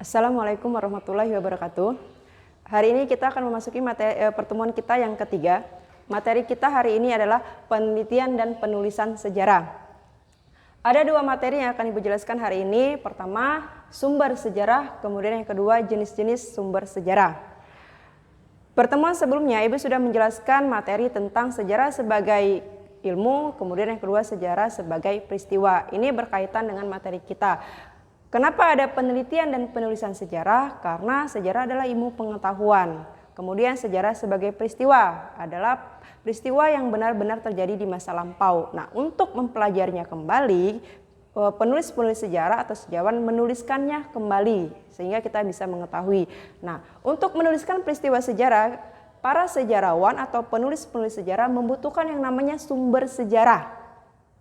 Assalamualaikum warahmatullahi wabarakatuh. Hari ini kita akan memasuki pertemuan kita yang ketiga. Materi kita hari ini adalah penelitian dan penulisan sejarah. Ada dua materi yang akan Ibu jelaskan hari ini. Pertama, sumber sejarah, kemudian yang kedua, jenis-jenis sumber sejarah. Pertemuan sebelumnya Ibu sudah menjelaskan materi tentang sejarah sebagai ilmu, kemudian yang kedua sejarah sebagai peristiwa. Ini berkaitan dengan materi kita. Kenapa ada penelitian dan penulisan sejarah? Karena sejarah adalah ilmu pengetahuan. Kemudian sejarah sebagai peristiwa adalah peristiwa yang benar-benar terjadi di masa lampau. Nah, untuk mempelajarinya kembali, penulis-penulis sejarah atau sejarawan menuliskannya kembali sehingga kita bisa mengetahui. Nah, untuk menuliskan peristiwa sejarah, para sejarawan atau penulis-penulis sejarah membutuhkan yang namanya sumber sejarah.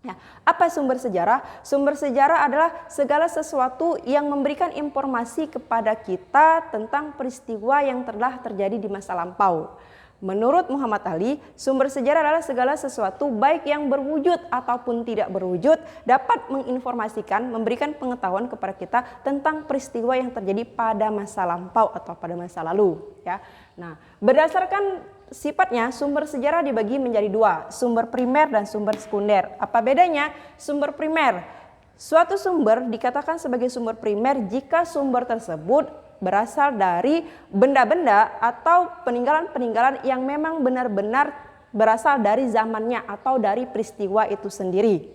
Ya, apa sumber sejarah? Sumber sejarah adalah segala sesuatu yang memberikan informasi kepada kita tentang peristiwa yang telah terjadi di masa lampau. Menurut Muhammad Ali, sumber sejarah adalah segala sesuatu baik yang berwujud ataupun tidak berwujud dapat menginformasikan, memberikan pengetahuan kepada kita tentang peristiwa yang terjadi pada masa lampau atau pada masa lalu. Ya, nah berdasarkan sifatnya, sumber sejarah dibagi menjadi dua, sumber primer dan sumber sekunder. Apa bedanya? Sumber primer, suatu sumber dikatakan sebagai sumber primer jika sumber tersebut berasal dari benda-benda atau peninggalan-peninggalan yang memang benar-benar berasal dari zamannya atau dari peristiwa itu sendiri.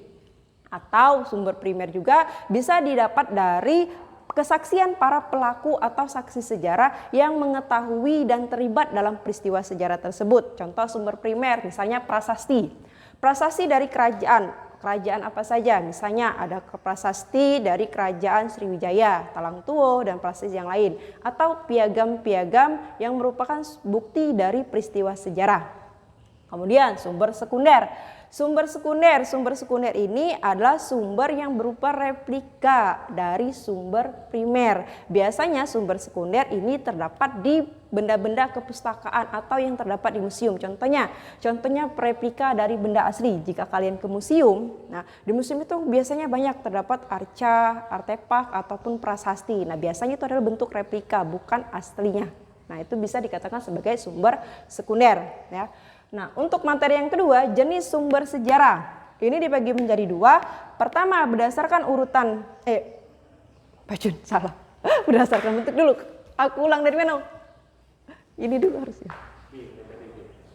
Atau sumber primer juga bisa didapat dari kesaksian para pelaku atau saksi sejarah yang mengetahui dan terlibat dalam peristiwa sejarah tersebut. Contoh sumber primer misalnya prasasti. Prasasti dari kerajaan apa saja? Misalnya ada prasasti dari kerajaan Sriwijaya, Talangtuo dan prasasti yang lain. Atau piagam-piagam yang merupakan bukti dari peristiwa sejarah. Kemudian sumber sekunder. Sumber sekunder ini adalah sumber yang berupa replika dari sumber primer. Biasanya sumber sekunder ini terdapat di benda-benda kepustakaan atau yang terdapat di museum. Contohnya replika dari benda asli. Jika kalian ke museum, nah di museum itu biasanya banyak terdapat arca, artefak ataupun prasasti. Nah biasanya itu adalah bentuk replika, bukan aslinya. Nah itu bisa dikatakan sebagai sumber sekunder, ya. Nah, untuk materi yang kedua, jenis sumber sejarah. Ini dibagi menjadi dua. Pertama, berdasarkan urutan salah. Berdasarkan bentuk dulu. Aku ulang dari mana? Ini dulu harusnya.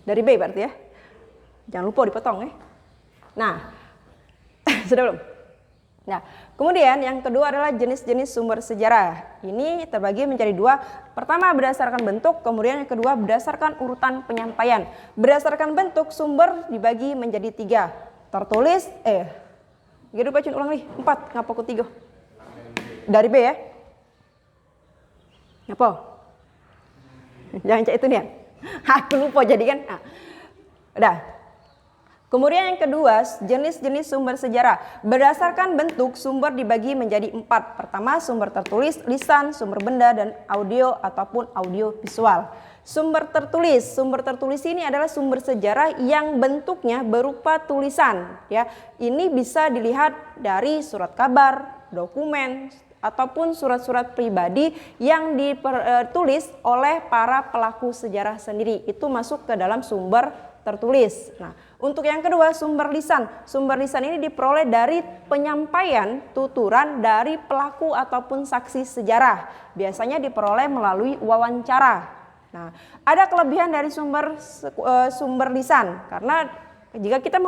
Dari B berarti ya. Jangan lupa dipotong ya. Nah, sudah belum? Nah, kemudian yang kedua adalah jenis-jenis sumber sejarah. Ini terbagi menjadi dua. Pertama berdasarkan bentuk, kemudian yang kedua berdasarkan urutan penyampaian. Berdasarkan bentuk, sumber dibagi menjadi tiga. Tertulis, gitu baca ulang nih, 4, ngapa aku 3? Dari B ya? Ngapa? Jangan cek itu nih ya. Aku lupa jadi kan. Nah, udah. Kemudian yang kedua, jenis-jenis sumber sejarah. Berdasarkan bentuk, sumber dibagi menjadi 4. Pertama, sumber tertulis, lisan, sumber benda, dan audio ataupun audio visual. Sumber tertulis ini adalah sumber sejarah yang bentuknya berupa tulisan. Ya, ini bisa dilihat dari surat kabar, dokumen, ataupun surat-surat pribadi yang ditulis oleh para pelaku sejarah sendiri. Itu masuk ke dalam sumber tertulis. Nah, untuk yang kedua sumber lisan. Sumber lisan ini diperoleh dari penyampaian tuturan dari pelaku ataupun saksi sejarah. Biasanya diperoleh melalui wawancara. Nah, ada kelebihan dari sumber lisan karena jika kita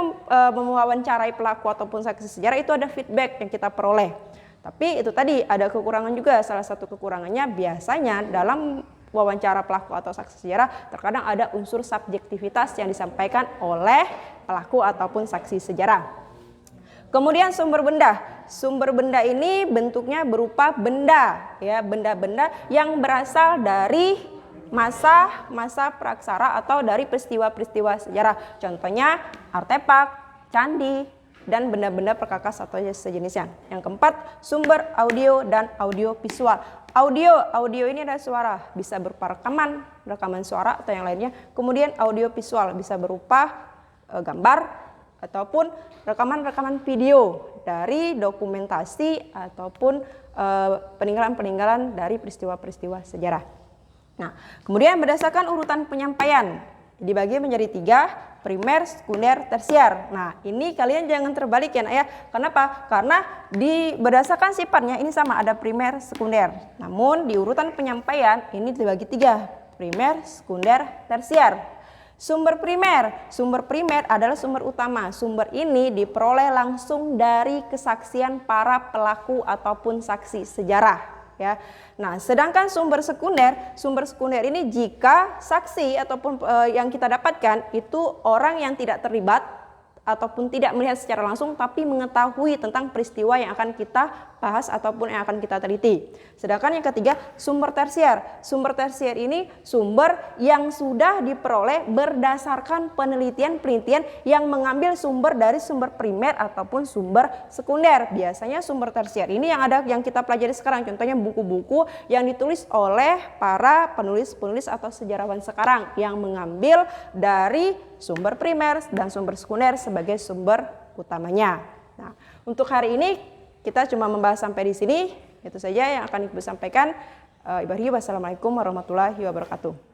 mewawancarai pelaku ataupun saksi sejarah itu ada feedback yang kita peroleh. Tapi itu tadi ada kekurangan juga. Salah satu kekurangannya biasanya dalam wawancara pelaku atau saksi sejarah terkadang ada unsur subjektivitas yang disampaikan oleh pelaku ataupun saksi sejarah. Kemudian sumber benda. Sumber benda ini bentuknya berupa benda, ya, benda-benda yang berasal dari masa praksara atau dari peristiwa-peristiwa sejarah. Contohnya artefak, candi, dan benda-benda perkakas atau sejenisnya. Yang keempat, sumber audio dan audio visual. Audio ini adalah suara, bisa berupa rekaman suara atau yang lainnya. Kemudian audio visual bisa berupa gambar, ataupun rekaman-rekaman video dari dokumentasi ataupun peninggalan-peninggalan dari peristiwa-peristiwa sejarah. Nah, kemudian berdasarkan urutan penyampaian dibagi menjadi 3, primer, sekunder, tersier. Nah, ini kalian jangan terbalik ya, Nak ya. Kenapa? Karena berdasarkan sifatnya ini sama, ada primer, sekunder. Namun di urutan penyampaian ini dibagi 3, primer, sekunder, tersier. Sumber primer adalah sumber utama. Sumber ini diperoleh langsung dari kesaksian para pelaku ataupun saksi sejarah, ya. Nah, sedangkan sumber sekunder ini jika saksi ataupun yang kita dapatkan itu orang yang tidak terlibat ataupun tidak melihat secara langsung tapi mengetahui tentang peristiwa yang akan kita bahas ataupun yang akan kita teliti. Sedangkan yang ketiga, sumber tersier. Sumber tersier ini sumber yang sudah diperoleh berdasarkan penelitian-penelitian yang mengambil sumber dari sumber primer ataupun sumber sekunder. Biasanya sumber tersier ini yang kita pelajari sekarang, contohnya buku-buku yang ditulis oleh para penulis-penulis atau sejarawan sekarang yang mengambil dari sumber primer dan sumber sekunder sebagai sumber utamanya. Nah, untuk hari ini kita cuma membahas sampai di sini. Itu saja yang akan Ibu sampaikan. Wassalamualaikum warahmatullahi wabarakatuh.